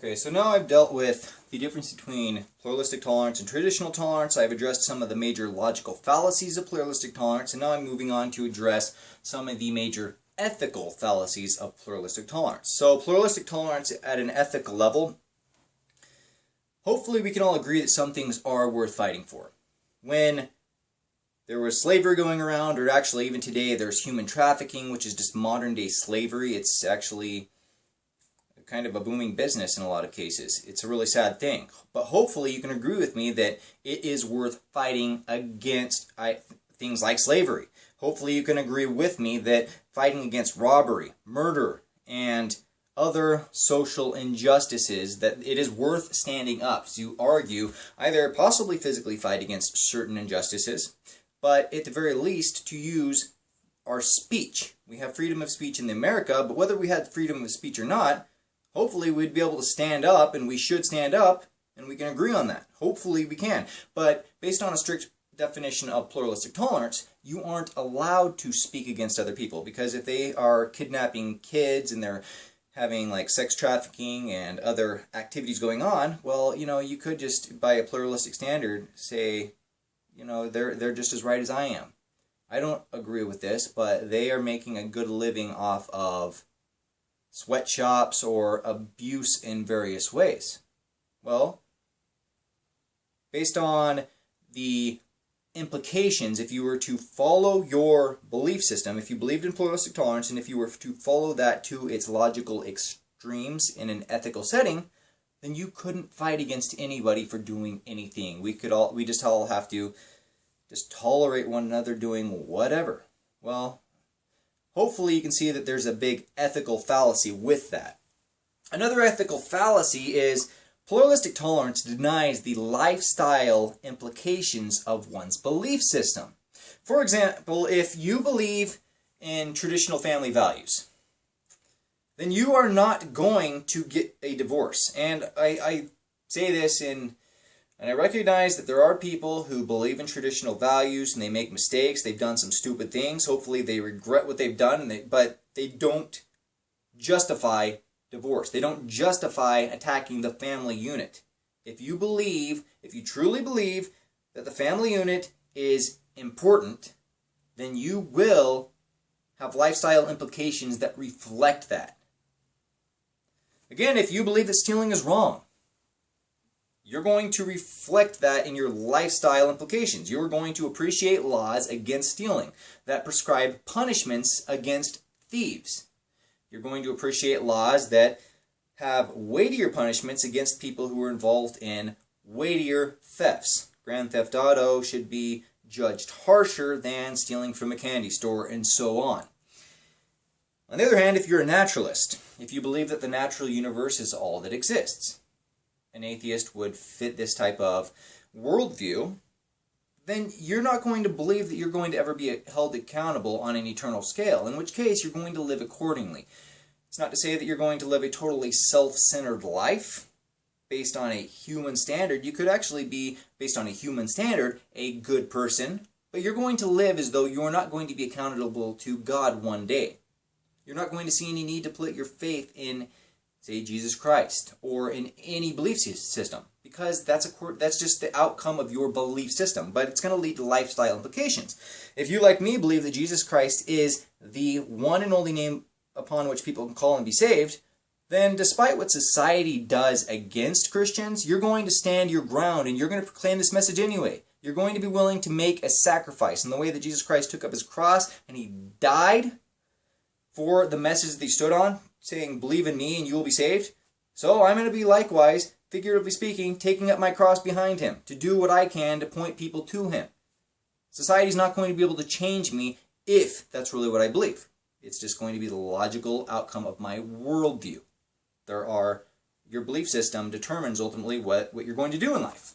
Okay, so now I've dealt with the difference between pluralistic tolerance and traditional tolerance. I've addressed some of the major logical fallacies of pluralistic tolerance, and now I'm moving on to address some of the major ethical fallacies of pluralistic tolerance. So pluralistic tolerance at an ethical level, hopefully we can all agree that some things are worth fighting for. When there was slavery going around, or actually even today there's human trafficking, which is just modern day slavery. It's actually kind of a booming business in a lot of cases. It's a really sad thing. But hopefully you can agree with me that it is worth fighting against things like slavery. Hopefully you can agree with me that fighting against robbery, murder, and other social injustices, that it is worth standing up to argue, either possibly physically fight against certain injustices, but at the very least to use our speech. We have freedom of speech in America, but whether we had freedom of speech or not, hopefully we'd be able to stand up, and we should stand up, and we can agree on that. Hopefully we can. But based on a strict definition of pluralistic tolerance, you aren't allowed to speak against other people, because if they are kidnapping kids and they're having like sex trafficking and other activities going on, well, you could just, by a pluralistic standard, say, they're just as right as I am. I don't agree with this, but they are making a good living off of sweatshops or abuse in various ways. Well, based on the implications, if you were to follow your belief system, if you believed in pluralistic tolerance, and if you were to follow that to its logical extremes in an ethical setting, then you couldn't fight against anybody for doing anything. We just all have to just tolerate one another doing whatever. Well, hopefully you can see that there's a big ethical fallacy with that. Another ethical fallacy is pluralistic tolerance denies the lifestyle implications of one's belief system. For example, if you believe in traditional family values, then you are not going to get a divorce. And I say this and I recognize that there are people who believe in traditional values and they make mistakes. They've done some stupid things. Hopefully they regret what they've done, but they don't justify divorce. They don't justify attacking the family unit. If you truly believe that the family unit is important, then you will have lifestyle implications that reflect that. Again, if you believe that stealing is wrong, you're going to reflect that in your lifestyle implications. You're going to appreciate laws against stealing that prescribe punishments against thieves. You're going to appreciate laws that have weightier punishments against people who are involved in weightier thefts. Grand Theft Auto should be judged harsher than stealing from a candy store, and so on. On the other hand, if you're a naturalist, if you believe that the natural universe is all that exists, an atheist would fit this type of worldview, then you're not going to believe that you're going to ever be held accountable on an eternal scale, in which case you're going to live accordingly. It's not to say that you're going to live a totally self-centered life based on a human standard. You could actually be, based on a human standard, a good person, but you're going to live as though you're not going to be accountable to God one day. You're not going to see any need to put your faith in, say, Jesus Christ, or in any belief system, because that's just the outcome of your belief system, but it's going to lead to lifestyle implications. If you, like me, believe that Jesus Christ is the one and only name upon which people can call and be saved, then despite what society does against Christians, you're going to stand your ground and you're going to proclaim this message anyway. You're going to be willing to make a sacrifice in the way that Jesus Christ took up his cross and he died for the message that he stood on, saying, believe in me and you will be saved. So I'm going to be likewise, figuratively speaking, taking up my cross behind him to do what I can to point people to him. Society's not going to be able to change me if that's really what I believe. It's just going to be the logical outcome of my worldview. Your belief system determines ultimately what you're going to do in life.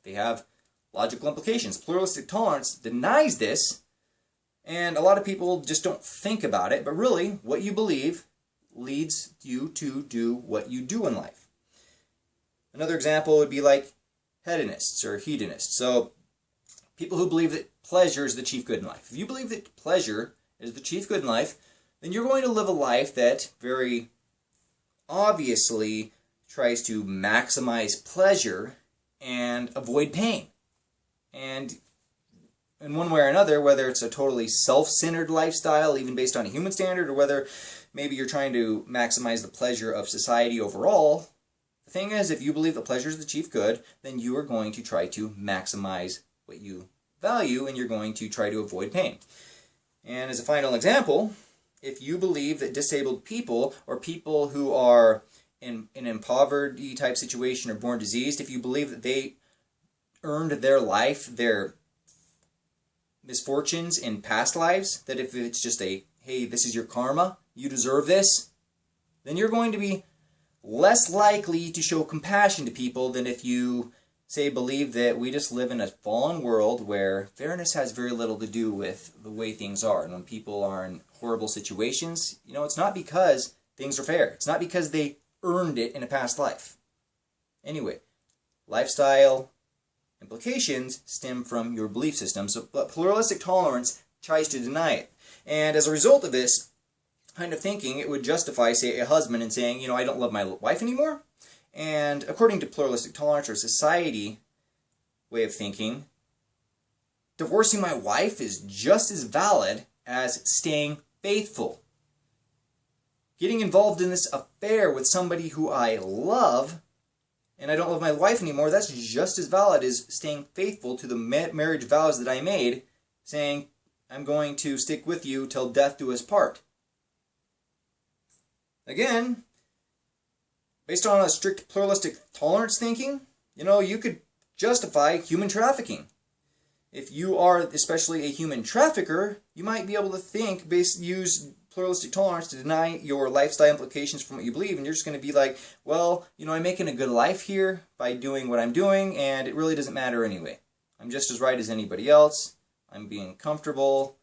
They have logical implications. Pluralistic tolerance denies this, and a lot of people just don't think about it, but really what you believe leads you to do what you do in life. Another example would be like hedonists or hedonists. So people who believe that pleasure is the chief good in life. If you believe that pleasure is the chief good in life, then you're going to live a life that very obviously tries to maximize pleasure and avoid pain. And in one way or another, whether it's a totally self-centered lifestyle, even based on a human standard, or whether maybe you're trying to maximize the pleasure of society overall, the thing is, if you believe that pleasure is the chief good, then you are going to try to maximize what you value, and you're going to try to avoid pain. And as a final example, if you believe that disabled people, or people who are in an poverty type situation or born diseased, if you believe that they earned their life, their misfortunes in past lives, that if it's just a, hey, this is your karma, you deserve this, then you're going to be less likely to show compassion to people than if you, say, believe that we just live in a fallen world where fairness has very little to do with the way things are. And when people are in horrible situations, you know, it's not because things are fair. It's not because they earned it in a past life. Anyway, lifestyle implications stem from your belief system, but pluralistic tolerance tries to deny it. And as a result of this kind of thinking, it would justify, say, a husband in saying, you know, I don't love my wife anymore. And according to pluralistic tolerance or society way of thinking, divorcing my wife is just as valid as staying faithful. Getting involved in this affair with somebody who I love, and I don't love my wife anymore, that's just as valid as staying faithful to the marriage vows that I made, saying, I'm going to stick with you till death do us part. Again, based on a strict pluralistic tolerance thinking, you know, you could justify human trafficking. If you are especially a human trafficker, you might be able to use pluralistic tolerance to deny your lifestyle implications from what you believe, and you're just going to be like, well, you know, I'm making a good life here by doing what I'm doing, and it really doesn't matter anyway. I'm just as right as anybody else. I'm being comfortable.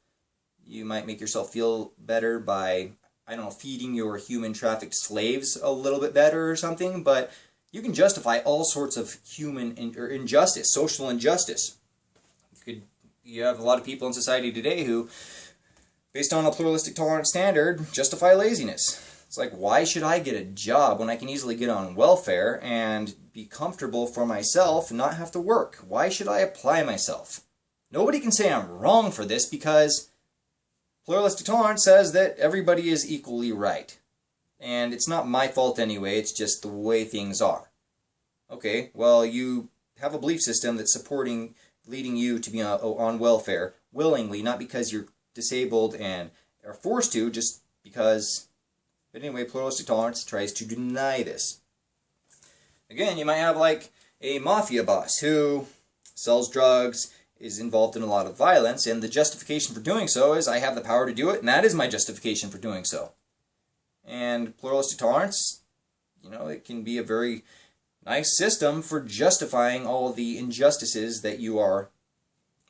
You might make yourself feel better by, I don't know, feeding your human trafficked slaves a little bit better or something, but you can justify all sorts of human injustice, social injustice. You have a lot of people in society today who, based on a pluralistic tolerance standard, justify laziness. It's like, why should I get a job when I can easily get on welfare and be comfortable for myself and not have to work? Why should I apply myself? Nobody can say I'm wrong for this because pluralistic tolerance says that everybody is equally right. And it's not my fault anyway, it's just the way things are. Okay, well, you have a belief system that's leading you to be on welfare willingly, not because you're disabled and are forced to, just because. But anyway, pluralistic tolerance tries to deny this. Again, you might have like a mafia boss who sells drugs, is involved in a lot of violence, and the justification for doing so is I have the power to do it, and that is my justification for doing so. And pluralistic tolerance, you know, it can be a very nice system for justifying all the injustices that you are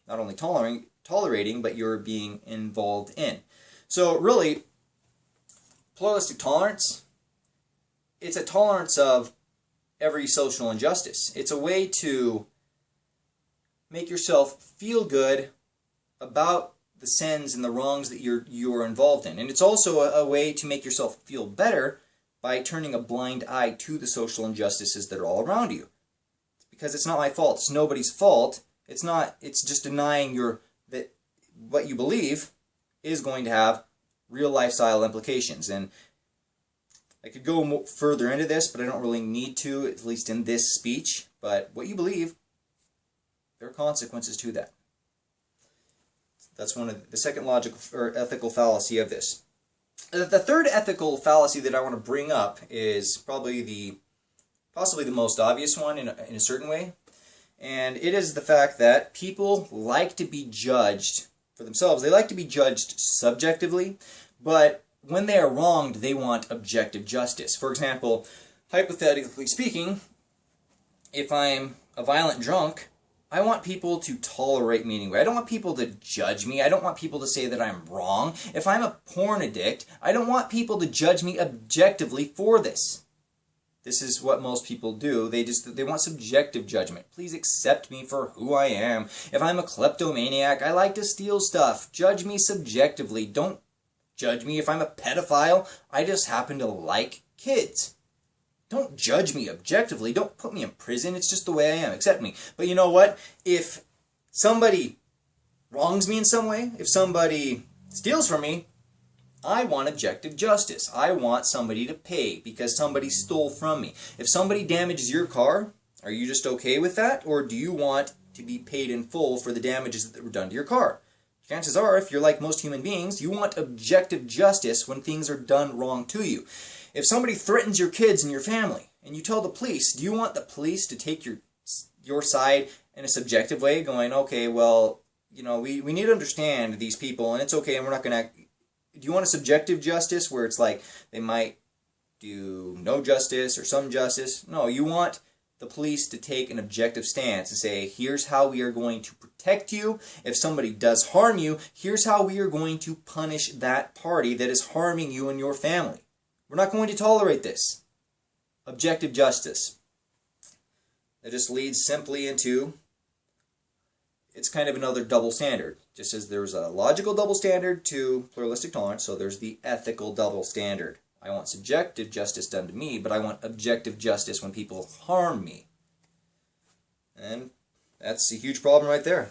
not only tolerating, but you're being involved in. So really, pluralistic tolerance, it's a tolerance of every social injustice. It's a way to make yourself feel good about the sins and the wrongs that you're involved in. And it's also a way to make yourself feel better by turning a blind eye to the social injustices that are all around you. Because it's not my fault. It's nobody's fault. It's just denying that what you believe is going to have real lifestyle implications. And I could go further into this, but I don't really need to, at least in this speech. But what you believe, there are consequences to that. That's one of the second logical or ethical fallacy of this. The third ethical fallacy that I want to bring up is possibly the most obvious one in a certain way, and it is the fact that people like to be judged for themselves. They like to be judged subjectively, but when they are wronged, they want objective justice. For example, hypothetically speaking, if I'm a violent drunk, I want people to tolerate me anyway. I don't want people to judge me. I don't want people to say that I'm wrong. If I'm a porn addict, I don't want people to judge me objectively for this. This is what most people do. They want subjective judgment. Please accept me for who I am. If I'm a kleptomaniac, I like to steal stuff. Judge me subjectively. Don't judge me if I'm a pedophile. I just happen to like kids. Don't judge me objectively. Don't put me in prison. It's just the way I am. Accept me. But you know what? If somebody wrongs me in some way, if somebody steals from me, I want objective justice. I want somebody to pay because somebody stole from me. If somebody damages your car, are you just okay with that? Or do you want to be paid in full for the damages that were done to your car? Chances are, if you're like most human beings, you want objective justice when things are done wrong to you. If somebody threatens your kids and your family, and you tell the police, do you want the police to take your side in a subjective way, going, okay, well, you know, we need to understand these people, and it's okay, and we're not going to... Do you want a subjective justice where it's like they might do no justice or some justice? No, you want the police to take an objective stance and say, here's how we are going to protect you. If somebody does harm you, here's how we are going to punish that party that is harming you and your family. We're not going to tolerate this. Objective justice. That just leads simply into, it's kind of another double standard. Just as there's a logical double standard to pluralistic tolerance, so there's the ethical double standard. I want subjective justice done to me, but I want objective justice when people harm me. And that's a huge problem right there.